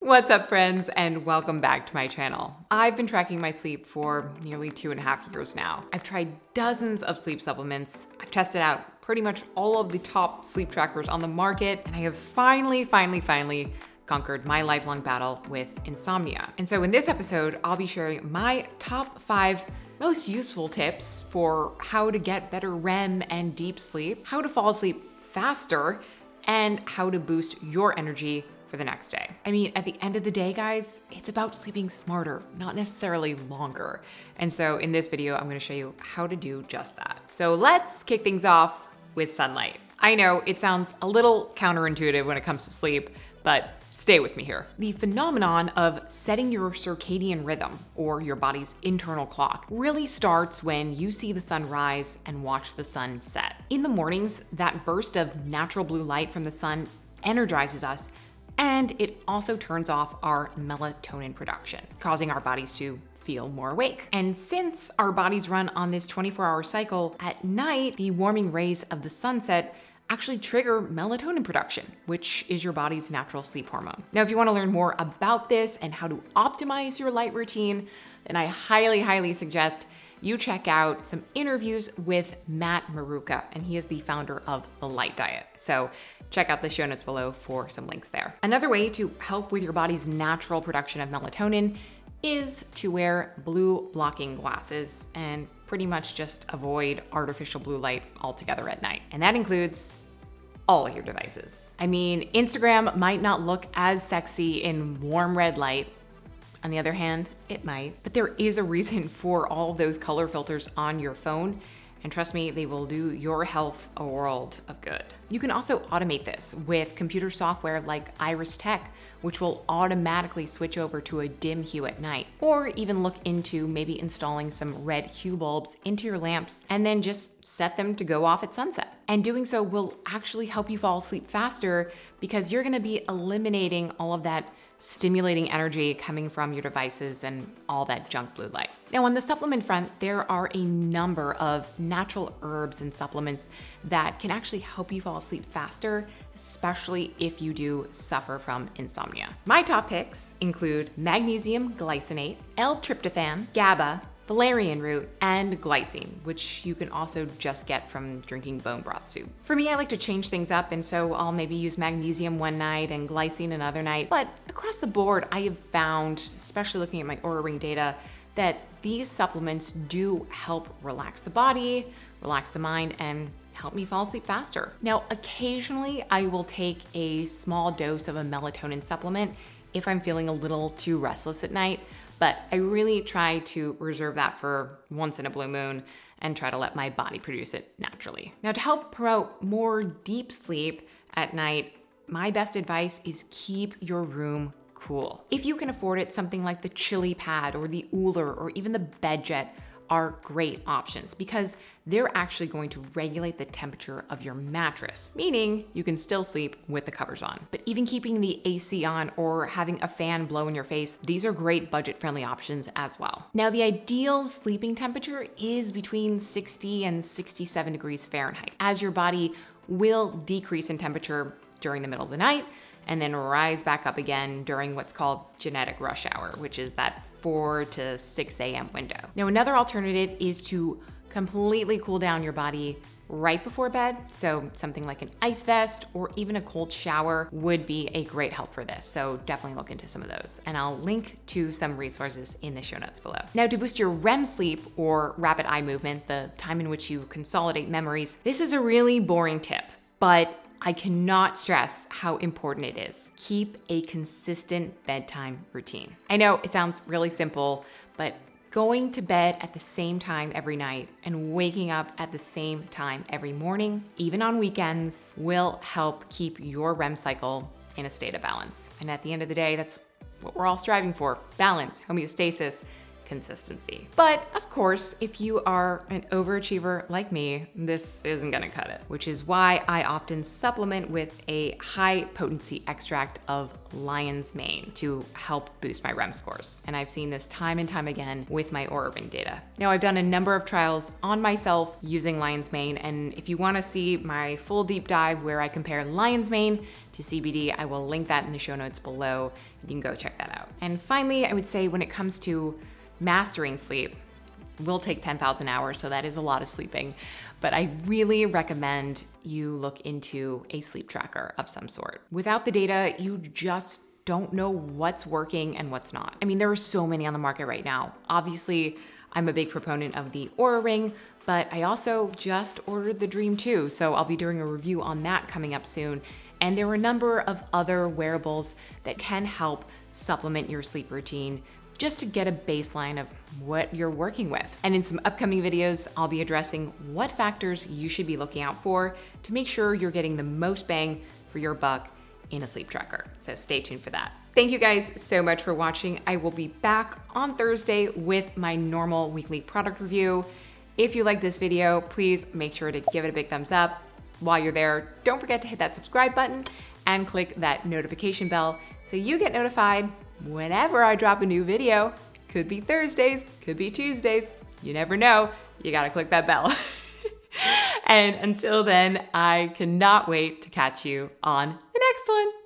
What's up, friends, and welcome back to my channel. I've been tracking my sleep for nearly 2.5 years now. I've tried dozens of sleep supplements. I've tested out pretty much all of the top sleep trackers on the market, and I have finally conquered my lifelong battle with insomnia. And so in this episode, I'll be sharing my top 5 most useful tips for how to get better REM and deep sleep, how to fall asleep faster, and how to boost your energy for the next day. I mean, at the end of the day, guys, it's about sleeping smarter, not necessarily longer. And so in this video, I'm gonna show you how to do just that. So let's kick things off with sunlight. I know it sounds a little counterintuitive when it comes to sleep, but stay with me here. The phenomenon of setting your circadian rhythm, or your body's internal clock, really starts when you see the sun rise and watch the sun set. In the mornings, that burst of natural blue light from the sun energizes us, and it also turns off our melatonin production, causing our bodies to feel more awake. And since our bodies run on this 24-hour cycle, at night, the warming rays of the sunset actually trigger melatonin production, which is your body's natural sleep hormone. Now, if you want to learn more about this and how to optimize your light routine, then I highly suggest you check out some interviews with Matt Maruca, and he is the founder of The Light Diet. So check out the show notes below for some links there. Another way to help with your body's natural production of melatonin is to wear blue blocking glasses and pretty much just avoid artificial blue light altogether at night. And that includes all of your devices. I mean, Instagram might not look as sexy in warm red light. On the other hand, it might, but there is a reason for all those color filters on your phone. And trust me, they will do your health a world of good. You can also automate this with computer software like Iris Tech, which will automatically switch over to a dim hue at night, or even look into maybe installing some red hue bulbs into your lamps and then just set them to go off at sunset. And doing so will actually help you fall asleep faster because you're gonna be eliminating all of that stimulating energy coming from your devices and all that junk blue light. Now, on the supplement front, there are a number of natural herbs and supplements that can actually help you fall asleep faster, especially if you do suffer from insomnia. My top picks include magnesium glycinate, L-tryptophan, GABA, valerian root, and glycine, which you can also just get from drinking bone broth soup. For me, I like to change things up, and so I'll maybe use magnesium one night and glycine another night. But across the board, I have found, especially looking at my Oura Ring data, that these supplements do help relax the body, relax the mind, and help me fall asleep faster. Now, occasionally I will take a small dose of a melatonin supplement if I'm feeling a little too restless at night, but I really try to reserve that for once in a blue moon and try to let my body produce it naturally. Now, to help promote more deep sleep at night, my best advice is keep your room cool. If you can afford it, something like the Chili Pad or the Ooler or even the BedJet are great options because they're actually going to regulate the temperature of your mattress, meaning you can still sleep with the covers on. But even keeping the AC on or having a fan blow in your face, these are great budget-friendly options as well. Now, the ideal sleeping temperature is between 60 and 67 degrees Fahrenheit, as your body will decrease in temperature during the middle of the night and then rise back up again during what's called genetic rush hour, which is that 4 to 6 a.m. window. Now, another alternative is to completely cool down your body right before bed. So something like an ice vest or even a cold shower would be a great help for this. So definitely look into some of those. And I'll link to some resources in the show notes below. Now, to boost your REM sleep, or rapid eye movement, the time in which you consolidate memories, this is a really boring tip, but I cannot stress how important it is. Keep a consistent bedtime routine. I know it sounds really simple, but going to bed at the same time every night and waking up at the same time every morning, even on weekends, will help keep your REM cycle in a state of balance. And at the end of the day, that's what we're all striving for: balance, homeostasis, consistency. But of course, if you are an overachiever like me, this isn't gonna cut it, which is why I often supplement with a high potency extract of lion's mane to help boost my REM scores. And I've seen this time and time again with my Oura Ring data. Now, I've done a number of trials on myself using lion's mane, and if you wanna see my full deep dive where I compare lion's mane to CBD, I will link that in the show notes below. You can go check that out. And finally, I would say when it comes to mastering sleep, will take 10,000 hours, so that is a lot of sleeping. But I really recommend you look into a sleep tracker of some sort. Without the data, you just don't know what's working and what's not. I mean, there are so many on the market right now. Obviously, I'm a big proponent of the Oura Ring, but I also just ordered the Dream 2, so I'll be doing a review on that coming up soon. And there are a number of other wearables that can help supplement your sleep routine just to get a baseline of what you're working with. And in some upcoming videos, I'll be addressing what factors you should be looking out for to make sure you're getting the most bang for your buck in a sleep tracker. So stay tuned for that. Thank you guys so much for watching. I will be back on Thursday with my normal weekly product review. If you like this video, please make sure to give it a big thumbs up. While you're there, don't forget to hit that subscribe button and click that notification bell so you get notified whenever I drop a new video. Could be Thursdays, could be Tuesdays, you never know. You gotta click that bell. And until then, I cannot wait to catch you on the next one.